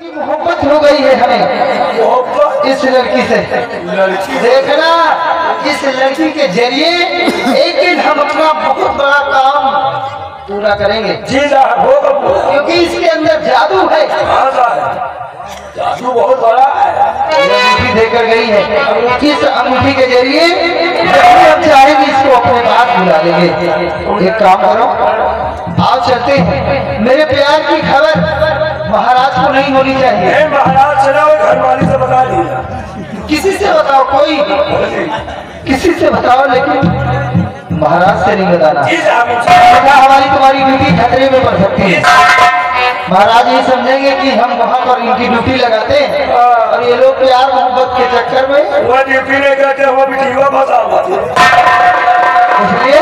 मोहब्बत हो गई है हमें इस लड़की से। देखना इस लड़की के जरिए एक दिन हम अपना बहुत बड़ा काम पूरा करेंगे जी होगा, क्योंकि इसके अंदर जादू है। जादू बहुत बड़ा है। अंगूठी देकर गई है, इस अंगूठी के जरिए हम चाहेंगे इसको अपने पास बुला लेंगे। एक काम करो, आप चलते हैं। मेरे प्यार की खबर महाराज को नहीं होनी चाहिए। महाराज से ना घरवाली से बता दिया। किसी से बताओ, कोई किसी से बताओ, लेकिन महाराज से नहीं बताना। हमारी तुम्हारी ड्यूटी खतरे में पड़ सकती है। महाराज ये समझेंगे कि हम वहाँ पर इनकी ड्यूटी लगाते हैं और ये लोग प्यार मोहब्बत के चक्कर में वो ड्यूटी नहीं करते, वो भी ठीक है। इसलिए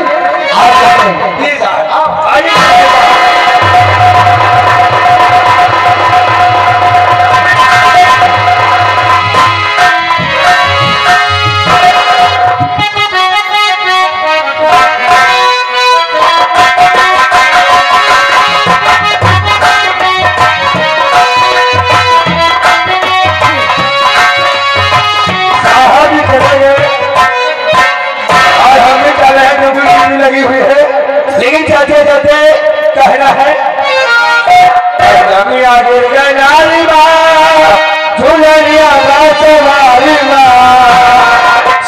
आप जाते हैं। आप आइए। लगी हुई है, लेकिन जाते जाते कहना है आगे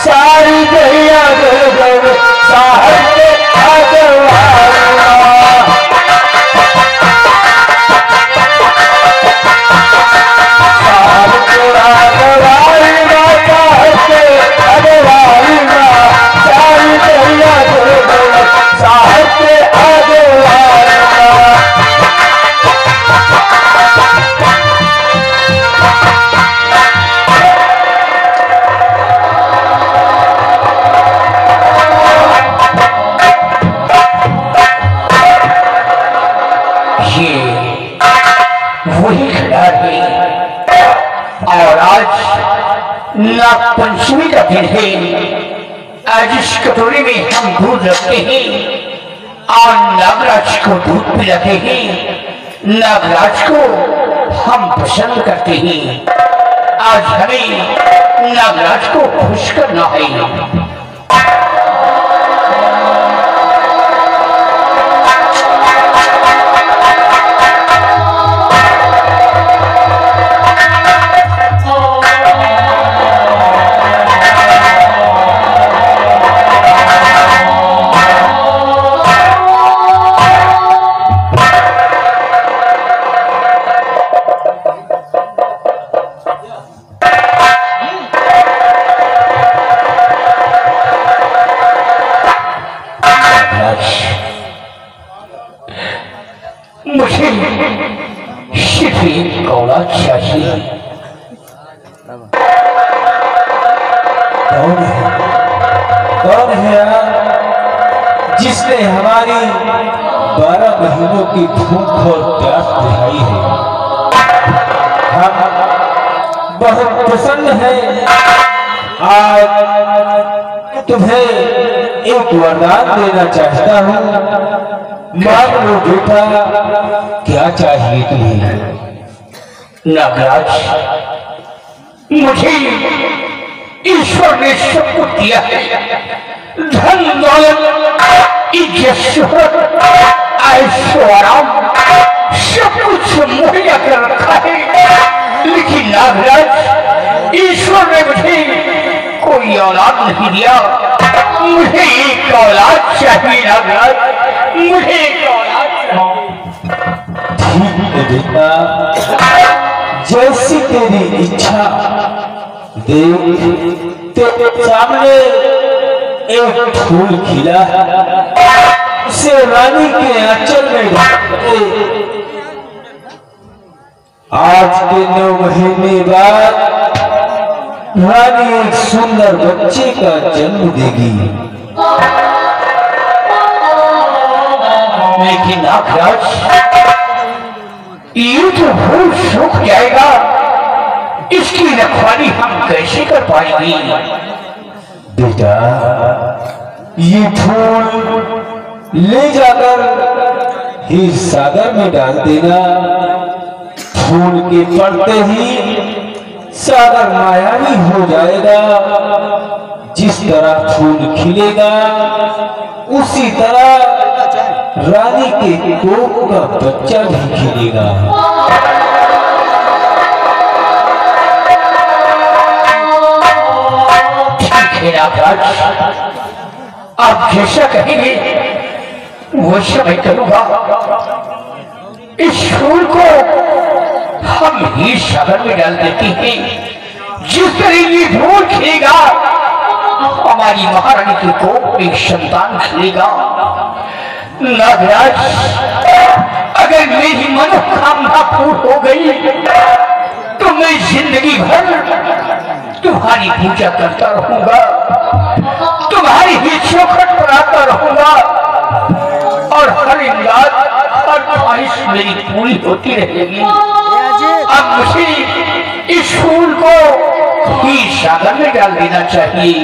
सारी दहिया नाग पंचमी का दिन है। आज इस कटोरी में हम दूध रखते हैं और नागराज को दूध पिलाते हैं। नागराज को हम पसंद करते हैं। आज हमें नागराज को खुश करना है। मुझे सिर्फ एक औलाद चाहिए। कौन है जिसने हमारी 12 महीनों की भूख और प्यास बुझाई है? हम बहुत प्रसन्न हैं। आज तुम्हें एक वरदान देना चाहता हूँ। मांग लो बेटा, क्या चाहिए तुम्हें? नागराज, मुझे ईश्वर ने सब कुछ दिया है। धन दौलत, इज्जत, शोहरत, ऐश्वर्य, सब कुछ मुहैया कर रखा है। लेकिन नागराज, ईश्वर ने मुझे कोई औलाद नहीं दिया। मुझे एक औलाद चाहिए नागराज, मुझे एक औलाद चाहिए। ठीक है बेटा, जैसी तेरी इच्छा। देख, तेरे सामने एक फूल खिला है, उसे रानी के आंचल में डालते। आज के 9 महीने बाद रानी एक सुंदर बच्चे का जन्म देगी। लेकिन नागराज, ये तो फूल सूख जाएगा, इसकी रखवाली हम कैसे कर पाएंगे? बेटा, ये फूल ले जाकर ही सागर में डाल देना। फूल के पड़ते ही सागर मायावी हो जाएगा। जिस तरह फूल खिलेगा उसी तरह रानी के कोख का बच्चा भी खिलेगा। आप जैसा कहेंगे वो समय करूंगा। इस फूल को हम ही सागर में डाल देते हैं। जिस तरह ये फूल खिलेगा हमारी महारानी की कोख में संतान खिलेगा। नागराज, अगर मेरी मनोकामना पूर्ण हो गई तो मैं जिंदगी भर तुम्हारी पूजा करता रहूंगा, तुम्हारी ही चौखट पर आता रहूंगा और हर इमदाद हर ख्वाहिश मेरी पूरी होती रहेगी। अब मुझे इस फूल को ही सागर में डाल देना चाहिए।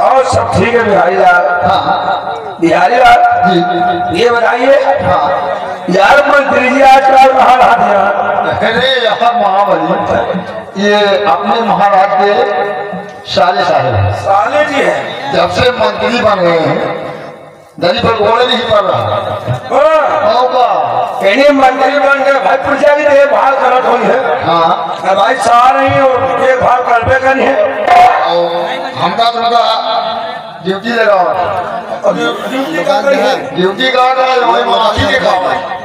और सब ठीक है बिहारी लाल। हाँ बिहारी लाल जी, ये बताइए हाँ यार मंत्री जी आजकल कहाँ रहा यार? अरे यहाँ महाबली ये अपने महाराज के साले साहेब हैं। साले जी है। जब से मंत्री बन गए हैं दली पर घोड़े नहीं पड़ रहा होगा। इन्हीं मंत्री बन के भाई प्रजा की देखभाल करत हुई है। हाँ भाई सहा नहीं और देखभाल करबे करनी है। हमका तुमका ड्यूटी लगाओ। ड्यूटी का आँखी दिखाओ,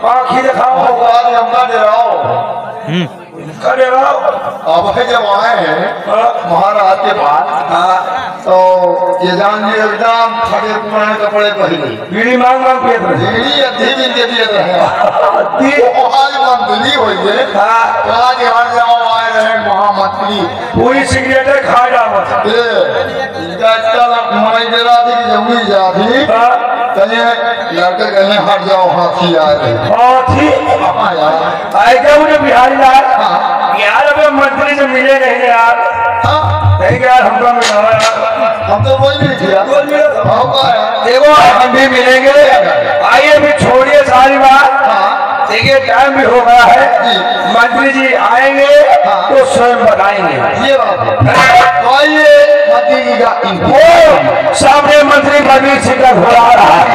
आँखी दिखाओ हमका दे रहा करे रहो। अब जब आए हैं महाराज के पास तो ये जान जी एकदम खड़े पुराने कपड़े पहने बीड़ी मांग मांग पियत रहे। बीड़ी अधी भी के दिए रहे आज मंत्री हो गए। आज यहाँ जाओ आए रहे महामंत्री पूरी सिगरेट खा जाओ। इनका मनाई दे रहा थी कि जमुई जा थी कहीं लड़के कहीं हट जाओ हाथी आए रहे। हाथी हाँ यार आए क्या मुझे बिहारी लाल यार अबे मंत्री से मिले नहीं यार। नहीं यार हमको मिला यार। हम तो रोज नहीं किया देखो हम भी मिलेंगे। आइए भी छोड़िए सारी बात। देखिए टाइम भी हो गया है। मंत्री जी आएंगे तो स्वयं बताएंगे। ये बात है। आइए मंत्री जी का वो सामने मंत्री बलवीर सिंह का घोड़ा आ रहा है।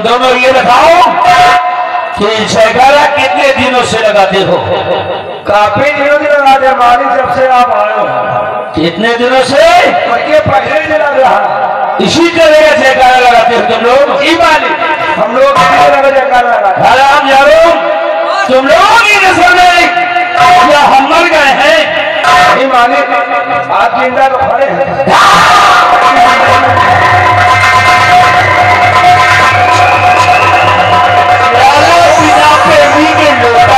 तुम दोनों ये बताओ कि जयकारा कितने दिनों से लगाते हो? काफी दिनों से लगाते हैं मालिक, जब से आप आए हो। कितने दिनों से? पहले से लग रहा। इसी तरह का जयकारा लगाते हो तुम लोग? जी मालिक, हम लोग इसी तरह जयकारा लगाते हैं। हराम जारो, तुम लोग ही नजर में या हम मर गए हैं? जी मालिक, आप जिंदा तो खड़े हैं। बिना प्रेमी के लोग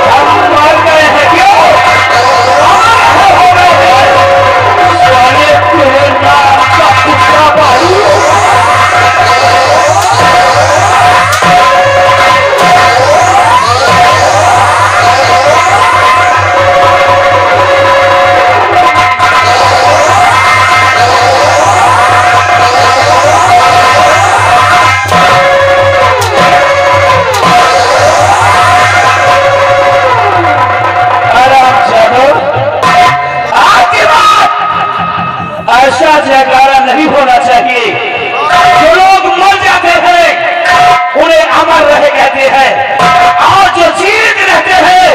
हम मर गए हैं क्यों? तेरे नाम का पुतला भाई ऐसा जयकारा नहीं होना चाहिए। जो लोग मर जाते हैं उन्हें अमर रहे कहते हैं, और जो जीवित रहते हैं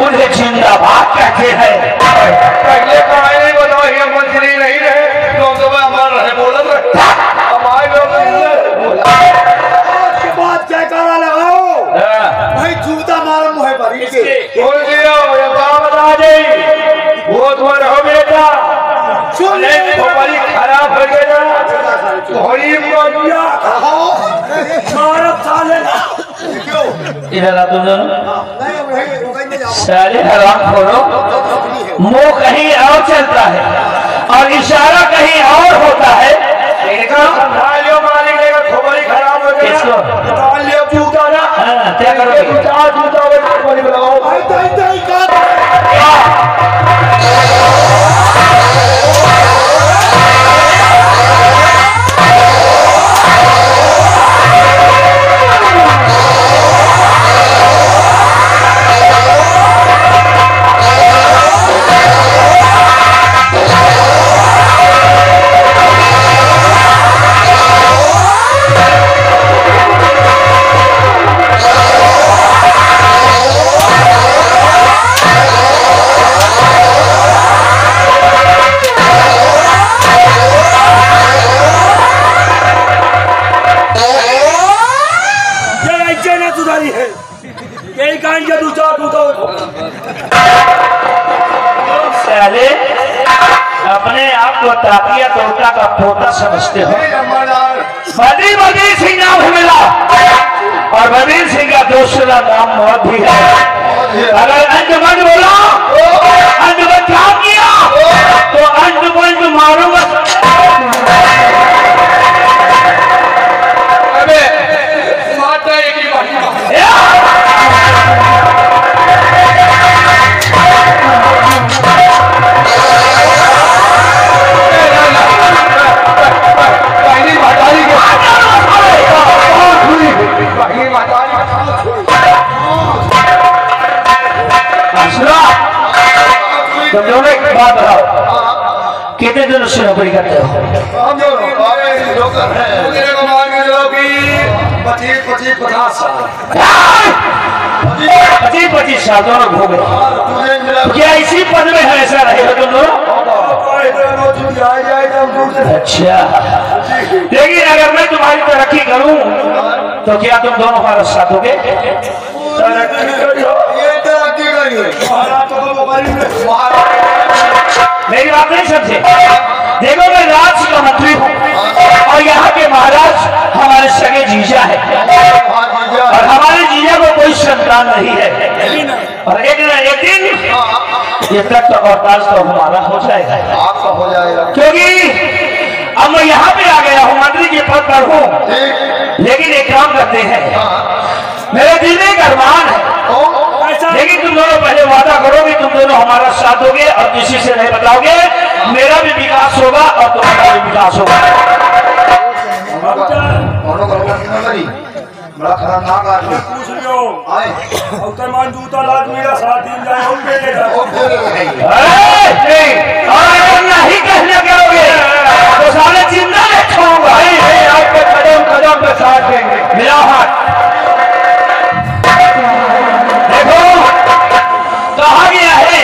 उन्हें जिंदाबाद कहते हैं। पहले कमाई नहीं बताओ, ये मंत्री नहीं रहे तो हम तो अमर रहे बोलत रहे। हमारे लोग के बाद जयकारा लगाओ भाई, जूता मारो मुहे पर बोल दिया। ये बता दे वो तुम्हारा हो बेटा बड़ी खराब हो गया। इधर आ तुम दोनों सारे हराम खोलो। मुंह कहीं और चलता है और इशारा कहीं और होता है। मालिक खोपड़ी खराब हो गया। जूता ना क्या करोगे? जूता लगाओ। अपने आप को ताकिया तोता का पोता समझते हो। बदरी सिंह नाम है मेरा, और बदरी सिंह का दूसरा नाम मौत भी है। अगर अंजमन बोला, अंजमन काम किया तो अंजमन मारूंगा। अबे माता एक ही तुम दोनों एक बात बताओ, कितने दिनों से नौकरी करते हो? हम लोग 25 साल। 25 साल दोनों हो गए। क्या इसी पद में हमेशा रहेगा तुम दोनों? अच्छा, लेकिन अगर मैं तुम्हारी तरक्की करूं तो क्या तुम दोनों हमारे साथ होगे? मेरी बात नहीं समझे? देखो, मैं राज्य का मंत्री हूँ और यहाँ के महाराज हमारे सगे जीजा है, और हमारे जीजा को कोई संतान नहीं है, और एक न एक दिन ये तख्त और ताज तो हमारा हो जाएगा। आपका हो जाएगा, क्योंकि अब मैं यहाँ पे आ गया हूँ, मंत्री के पद पर हूँ। लेकिन एक काम करते हैं, मेरे दिल में एक अरमान है, लेकिन तुम दोनों पहले वादा करो कि तुम दोनों हमारा साथ दोगे और किसी से नहीं बताओगे। मेरा भी विकास होगा और तुम्हारा भी विकास होगा। बड़ा खतरनाक आदमी पूछ लियो आए और जूता लाद मेरा साथ दिन जाए हम नहीं कहने करोगे तो सारे जिंदा नहीं छोड़ूंगा। आपके कदम कदम पे साथ देंगे। मिला हाथ। देखो कहा गया है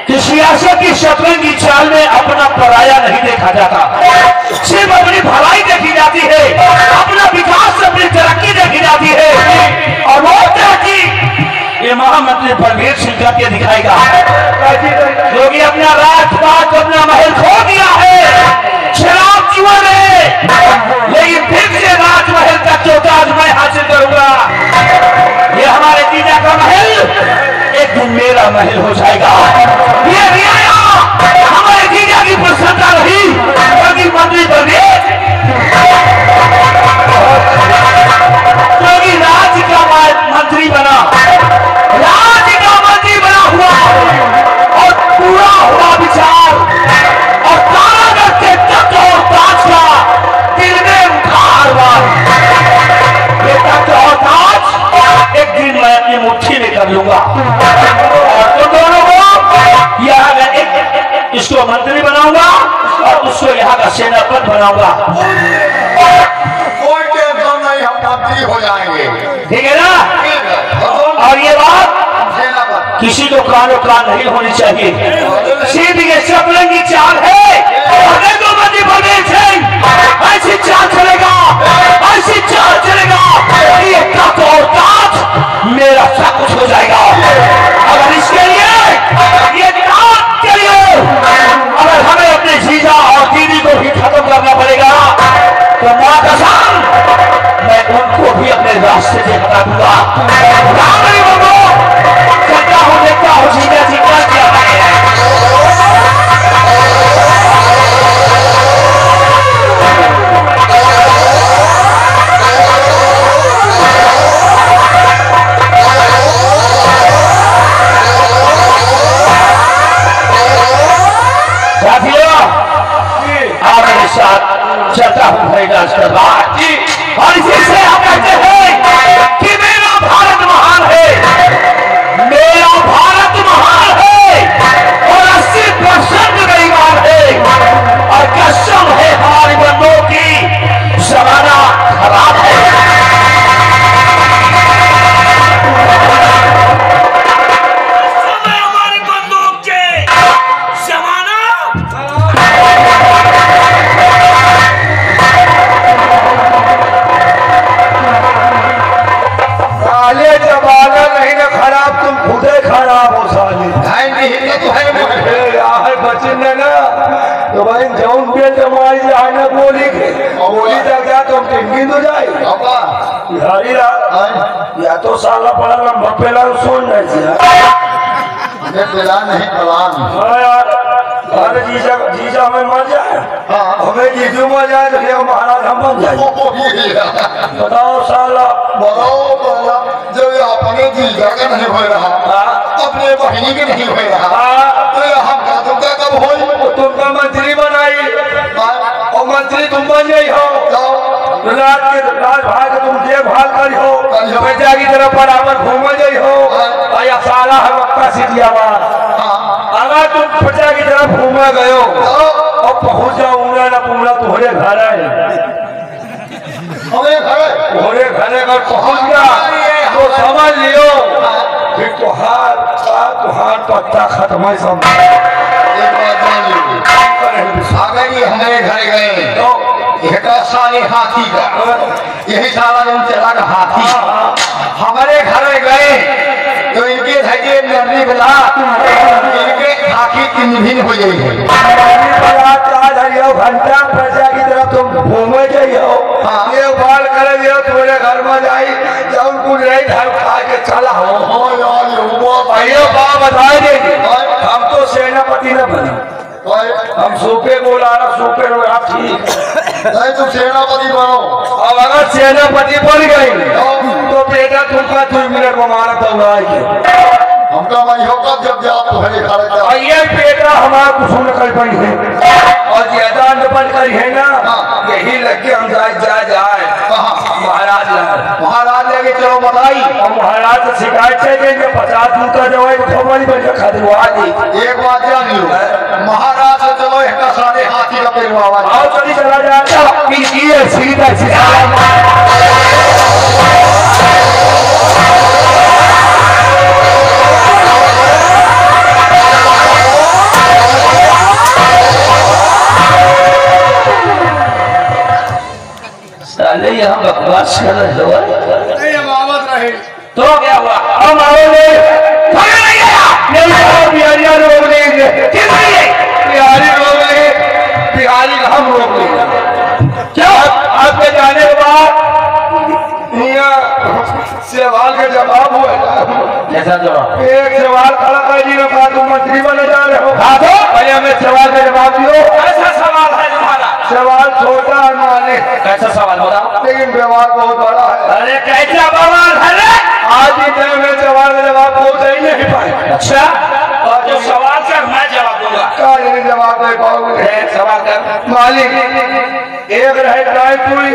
कि सियासत की शतरंज की चाल में अपना पराया नहीं देखा जाता, सिर्फ अपनी भलाई देखी जाती है, अपना विकास अपनी तरक्की देखी जाती है। और वो तरक्की ये महामंत्री परवेज सिंह करके दिखाएगा, क्योंकि अपना राजपाट अपना महल खो दिया है, शराब जीवन है, लेकिन फिर से राजमहल का चौताज मैं हासिल करूंगा। ये हमारे जीजा का महल एक दिन मेरा महल हो जाएगा। ये रियाया हमारे जीजा की प्रसन्नता रही, क्योंकि मंत्री परवेज क्योंकि राज्य का मंत्री बना, राज्य का मंत्री बना हुआ और पूरा हुआ विचार और कारागर के तख्त और ताज का दिल में उखाड़ हुआ। ये तख्त और ताज एक दिन मैं अपनी मुट्ठी में कर लूंगा और तुम दोनों को यहाँ का एक इसको मंत्री बनाऊंगा और उसको यहाँ का सेनापति बनाऊंगा। कोई टेंशन नहीं, हम मंत्री हो जाएंगे। ठीक है ना? और ये बात किसी को कानो कान नहीं होनी चाहिए, सीधी के शतरंज की चाल है। तो मंत्री परवेज सिंह ऐसी चाल चलेगा, ऐसी चाल चलेगा, ये तख्त और ताज मेरा सब कुछ हो जाएगा। अगर इसके लिए ये ताज के लिए अगर हमें अपने जीजा और दीदी को भी खत्म करना पड़ेगा तो मां कसम मैं उनको भी अपने रास्ते से हटा दूंगा। चलता हूं, देखता हूं जीजा जी क्या किया है। चलता हूं भाईदास के बाद और इसी से हम कहते हैं कि मेरा भारत महान है, मेरा भारत महान है और 80% गरीबान है और कसम है हमारी बंदों की जमाना खराब है। हमारी बंदूक के जमाना जमाना नहीं ना खराब, तुम खुदे खराब हो साली। बचिन ना तो भाई जौन बेल हमारी जाए ना बोली के बोली तक जा तो टिंगी तो जाए बिहारी या तो साला बड़ा लंबा पेला सोन नहीं नहीं पलान। हाँ यार, अरे जीजा में मर जाए, हमें जीजू मर जाए तो महाराज हम बन जाए। बताओ साला जब अपने जीजा का नहीं हो रहा, अपने बहनी के नहीं हो रहा, तो हम का तुमका कब हो? तुमका मंत्री बनाई और मंत्री तुम बन गई हो, राज भाग तुम देखभाल करी हो, बेटा की तरफ बराबर घूम गई हो। या साला हम अपना सीटिया अगर तुम बच्चा की तरफ घूम गए हो और पहुंच जाऊंगा ना पूरा तुम्हारे घर है, तुम्हारे घरे अगर पहुंच गया तो समझ लियो फिर तुहार पत्ता खत्म है। समझ अगर ये हमारे घर गए तो साले हाथी का यही साला जो चला का हाथी हमारे घर गए तो इनके धैर्य नरनी बला इनके आँखी की निभिन हो गई है। घंटा प्रजा की तरफ तुम घूमे जाइयो, ये बाल करे दियो तुम्हारे घर में जाई जब कुछ नहीं घर खा के चला हो भाइयों बात बताए देंगे। हम तो सेनापति न बने, हम सूपे बोला सूपे आप ठीक नहीं तुम सेनापति बनो। अब अगर सेनापति बन गई तो बेटा तुमका 2 मिनट में मारा दौड़ाएगी। हमका मैं होगा जब जाप तुम्हारे घर ये बेटा हमारा कुछ न कर पाई है और ज्यादा न बन कर है ना, यही लगे हम जाए महाराज लेके चलो बताई और महाराज से शिकायत चाहिए 50 जूता जो है खबरी बन खदवा दी। एक बात जान लो, महाराज से चलो एक सारे हाथी का के आवाज आओ चली चला जाए इनकी सीधा साले यहाँ बकवास कर रहे हो रहे तो क्या हुआ हम आओगे बिहारिया रोक लेंगे बिहारी रोक लेंगे बिहारी हम रोक लेंगे क्या आपके जाने के बाद सवाल का जवाब हुआ कैसा जवाब एक सवाल खड़ा कर जी ने कहा तुम मंत्री बने जा रहे हो हाँ तो भैया हमें सवाल का जवाब दियो कैसा सवाल है तुम्हारा सवाल छोटा है माने कैसा सवाल बताओ लेकिन व्यवहार बहुत बड़ा है अरे कैसा सवाल है आज ही दिन में सवाल का जवाब पहुंच ही नहीं पाए अच्छा और जो सवाल कर मैं जवाब दूंगा क्या जवाब दे पाओगे सवाल कर मालिक एक रहे ड्राई पूरी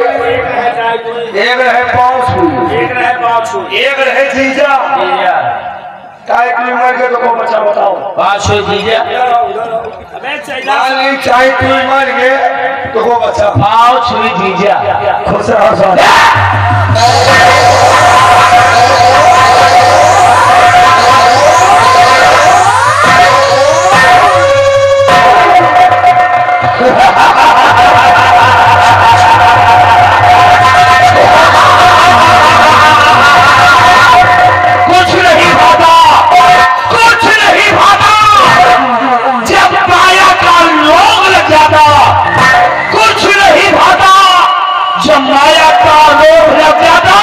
एक रहे पाँव छुई एक रहे जीजा चाय पी मर गए तो को बच्चा बताओ पाँच जीजा चाय पी मर गए तो को बच्चा पाँव छुई जीजा खुश रहो माया का लोभ लग जाता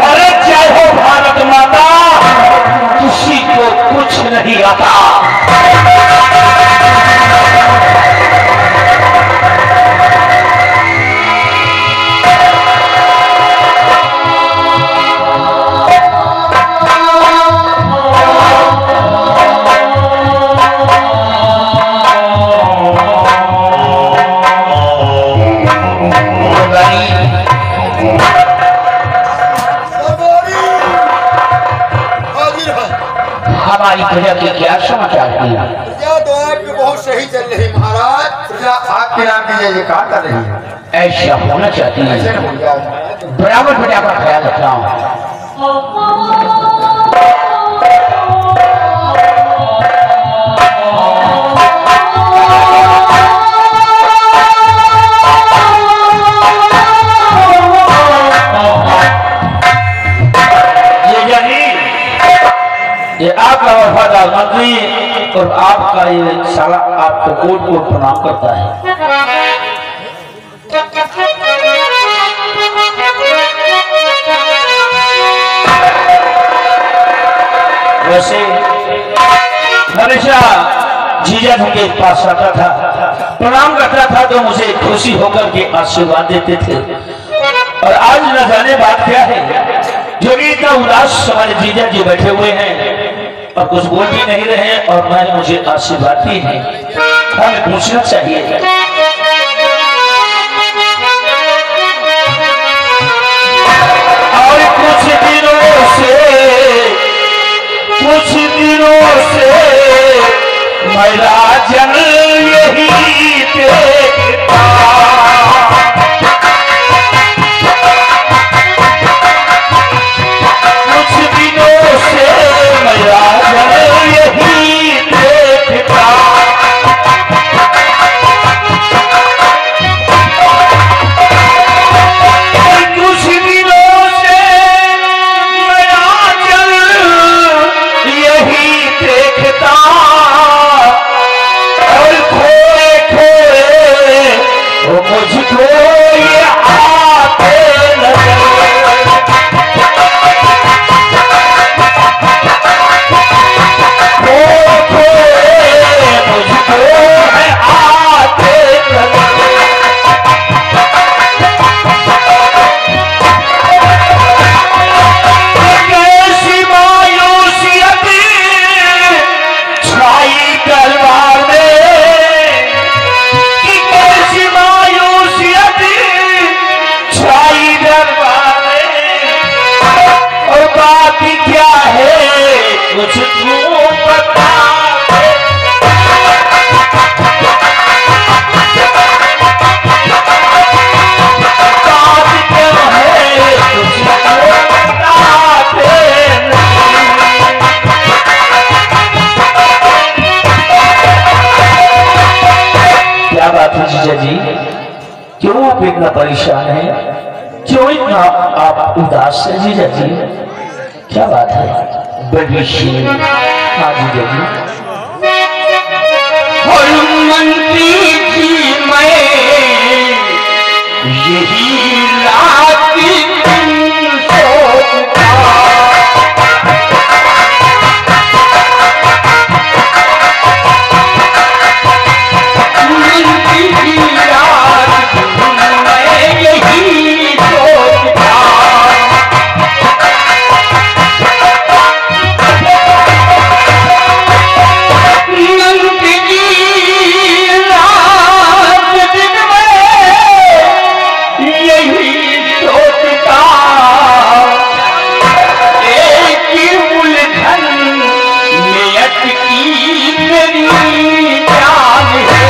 अरे जय हो भारत माता किसी को कुछ नहीं आता हमारी प्रजा के क्या समाचार प्रजा तो आपकी बहुत सही चल रही महाराज प्रजा आपके नाम की जय जयकार कर रही है ऐसा होना चाहती है बराबर प्रजा का ख्याल रखना ये आपका वफादार मंत्री और आपका ये साला आपको कोट कोट प्रणाम करता है वैसे हमेशा जीजा जी के पास आता था प्रणाम करता था तो मुझे खुशी होकर के आशीर्वाद देते थे और आज न जाने बात क्या है जो भी इतना उदास हमारे जीजा जी बैठे हुए हैं और कुछ बोल भी नहीं रहे और मैं मुझे आशीर्वाद दी है हमें पूछना चाहिए और कुछ दिनों से मेरा जन यही देखता आप इतना परेशान हैं? क्यों इतना आप उदास हैं जीजा जी? क्या बात है? हाँ जीजा जी। और मंत्री जी मैं यही रात दिन सोचता, मंत्री जी रात दिन मैं यही सोचता, मंत्री जी रात दिन मैं यही सोचता, एक उलझन में अटकी मेरी जान है,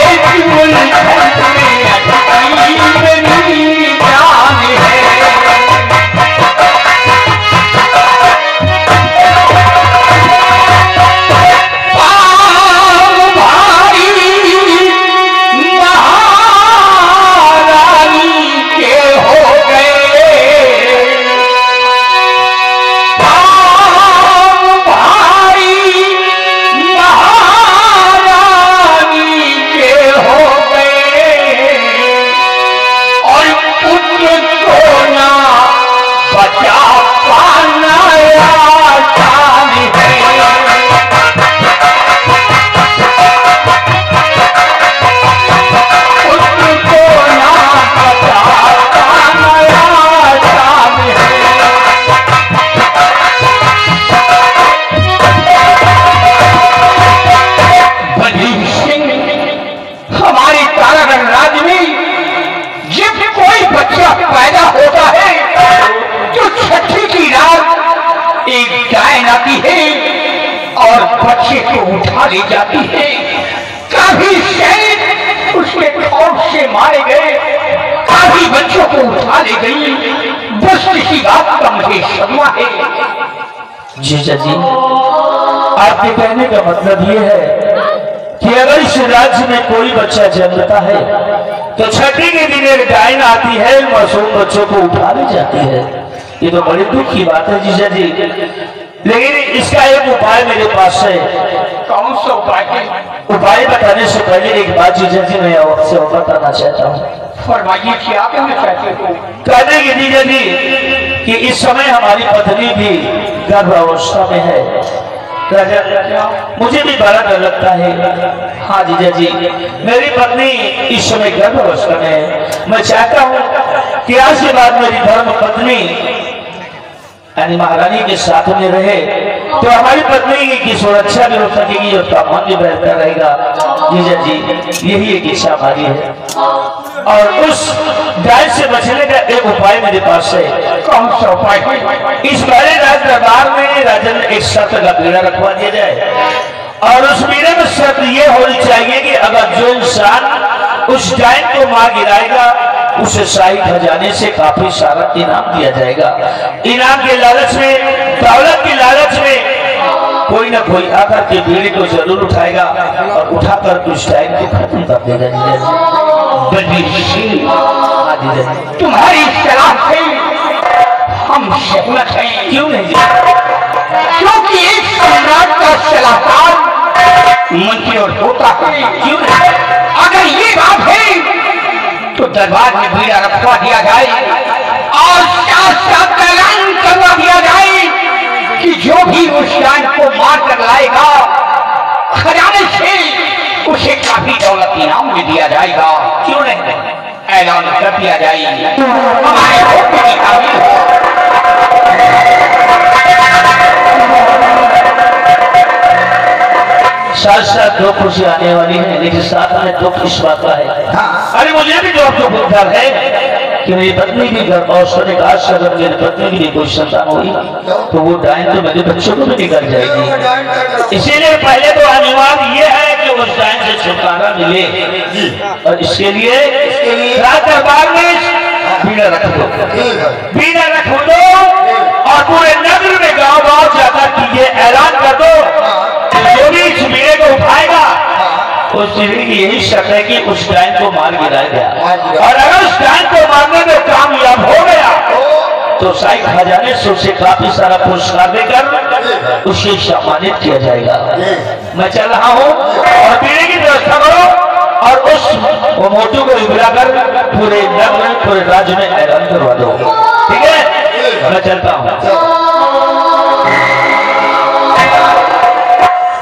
एक उलझन में अटकी मेरी जान है। पाव भारी महारानी के हो गए, पाव भारी महारानी के हो गए, और पुत्र को ना बचा पाना आसान है। पुत्र को ना बचा पाना आसान है। बलबीर सिंह, हमारे तारागढ़ राज्य में जब कोई बच्चा पैदा होता है तो छठी की रात एक गाय आती है और बच्चे को उठा ले जाती है। काफी सैनिक उसके खौफ से मारे गए, काफी बच्चों को उठा ले गई। बस इसी बात का मुझे सदमा है। जीजा जी, आपके कहने का मतलब ये है कि अगर इस राज्य में कोई बच्चा जन्मता है तो छठी के दिन एक डायन आती है, मासूम बच्चों को उठा ले जाती है। ये तो बड़ी दुख की बात है जीजा जी, लेकिन इसका एक उपाय मेरे पास है। कौन सा उपाय है? उपाय बताने से पहले एक बात जीजा जी मैं आपसे बताना चाहता हूँ। फरमाइए, क्या कहना चाहते हो? कहने की जीजा जी कि इस समय हमारी पत्नी भी गर्भावस्था में है। मुझे भी बड़ा डर लगता है। हाँ जीजा जी, मेरी पत्नी इस समय गर्भावस्था में है। मैं चाहता हूँ कि आज के बाद मेरी धर्म पत्नी यानी महारानी के साथ में रहे तो हमारी पत्नी की सुरक्षा भी हो सकेगी और तापमान भी बेहतर रहेगा। जीजा जी, यही एक इच्छा हमारी है और उस डायन से बचने का एक उपाय मेरे पास है। कौन सा उपाय? इस बारे राज दरबार में राजन एक शर्त का बीड़ा रखवा दिया जाए और उस बीड़े में शर्त ये होनी चाहिए कि अगर जो इंसान उस डायन को मार गिराएगा उसे शाही खजाने से काफी सारा इनाम दिया जाएगा। इनाम के लालच में, दौलत की लालच में कोई ना कोई आकर के बीड़ी को जरूर उठाएगा और उठाकर उस डायन को खत्म कर देगा। तुम्हारी सलाह से हम सहमत हैं। क्यों नहीं? क्योंकि एक सम्राट का सलाहकार मंत्री और होता है। क्यों नहीं? अगर ये बात है तो दरबार में बीड़ा रखवा दिया जाए और साथ ऐलान करवा दिया जाए कि जो भी उस डायन को मार कर लाएगा खजाने से उसे काफी दौलत इनाम में दिया जाएगा। क्यों नहीं? ऐलान कर दिया जाए। हमारे होने की काबिल हो। साथ साथ दो खुशी आने वाली है, लेकिन साथ में दुख इस बात का है। अरे मुझे भी जो डर है कि मेरी पत्नी भी गर्भावस्था में आज से अगर मेरी पत्नी की कोई संतान हुई तो वो डायन तो मेरे बच्चों को भी निकल जाएगी। इसीलिए पहले तो अनिवार्य ये है कि उस डायन से छुटकारा मिले और इसके लिए राज दरबार में बीड़ा रख दो, बीड़ा रख दो और पूरे नगर में गाँव गाँव जाकर ये ऐलान कर दो जो भी इस उठाएगा उस सीढ़ी की यही शक है कि उस डाइन को मार गिराया गया, और अगर उस डाइन को मारने में कामयाब हो गया तो शाही खजाने से उसे काफी सारा पुरस्कार देकर उसे सम्मानित किया जाएगा। मैं चल रहा हूँ और पीने की व्यवस्था करो और उस वो मोटू को बुलाकर पूरे नगर में पूरे राज्य में ऐलान करवा दो, ठीक है? मैं चलता हूँ।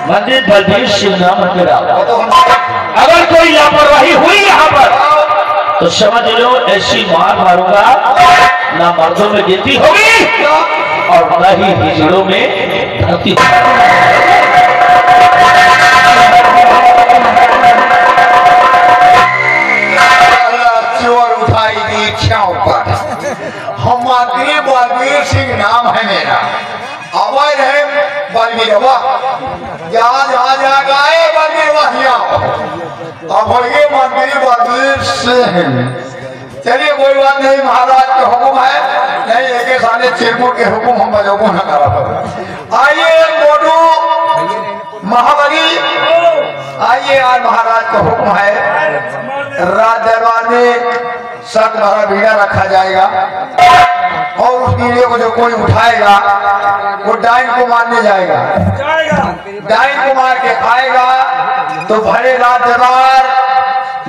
मंदिर बलबीर सिंह नाम मंदिर। अगर कोई लापरवाही हुई यहाँ पर तो समझ लो ऐसी मार मारूंगा ना मर्दों में गिनती होगी और न ही हिजड़ों में धरती। चोर उठाई दी छाव पर। हम बलबीर सिंह नाम है मेरा, अवैध है बलबीर जहाँ जा गाए बलबीर वहिया अब मंत्री बलबीर सिंह। चलिए कोई बात नहीं, महाराज के हुक्म है, नहीं एक साले चिरकुट के हुक्म हम बजोगो न करा। आइए मोटू महाबली, आइए आज महाराज का हुक्म है राज दरबार में सत भरा बीड़ा रखा जाएगा और उस बीड़े को जो कोई उठाएगा वो डाइन को मारने जाएगा। डाइन को मार के आएगा तो भरे राज दरबार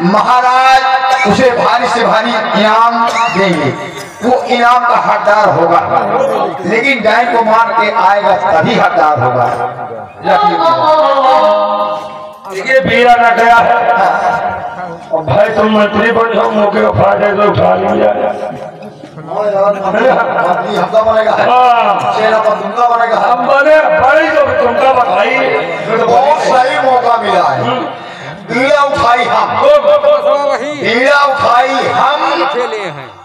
महाराज उसे भारी से भारी इनाम देंगे, वो इनाम का हकदार होगा। लेकिन डाइन को मार के आएगा तभी हकदार होगा। ये बीड़ा न गया है और भाई तुम मंत्री बन जाओ, मौके का फायदा तो उठा लिया। हमका बनेगा, हम बने बड़ी तो तुमका बताई, बहुत सही मौका मिला है। बीड़ा उठाई हम, बीड़ा उठाई हम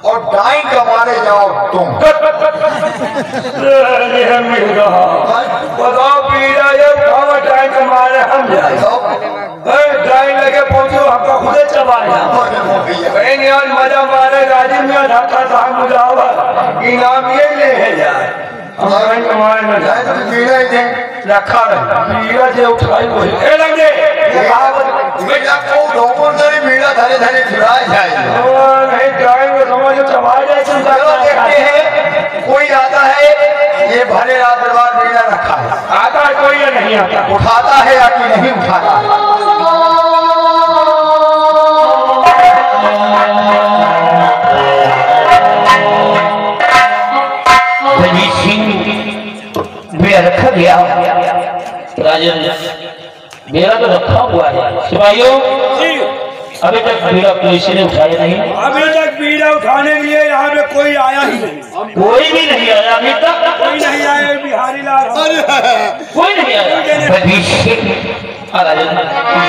और डाइन का मारे जाओ तुम। बताओ बीड़ा ये उठाओ डाइन का मारे हम जाए, डाइन लगे पहुंचो हमका खुदे चबाया। मजा मारे राजी में ढाका था मुझावा इनाम ये ले जाए बीड़ा रखा बीड़ा जो उठाई वही लगे बीड़ा को ढोकर से बीड़ा धरे धरे फिराए जाए। नहीं जाएंगे समझ चबा जाए। देखते हैं कोई आता है, ये भरे रात दरबार बीड़ा रखा है, आता है कोई या नहीं आता, उठाता है या कि नहीं उठाता है। रखा गया राजन, मेरा तो रखा हुआ है। सिपाहियों अभी तक बीड़ा किसी ने उठाया नहीं, अभी तक बीड़ा उठाने के लिए यहाँ पे कोई आया ही नहीं, कोई भी नहीं आया अभी तक, कोई नहीं आया। बिहारी लाल कोई नहीं आया।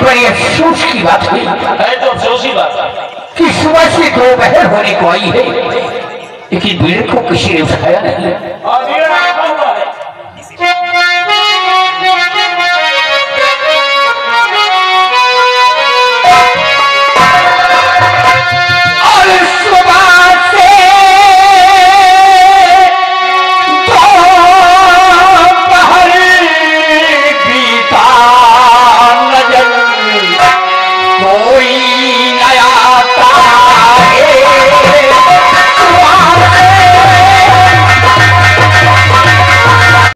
बड़ी अफसोस की बात हुई है, तो अफसोस की बात कि सुबह से दोपहर होने को आई है लेकिन बीड़ को किसी ने उठाया नहीं।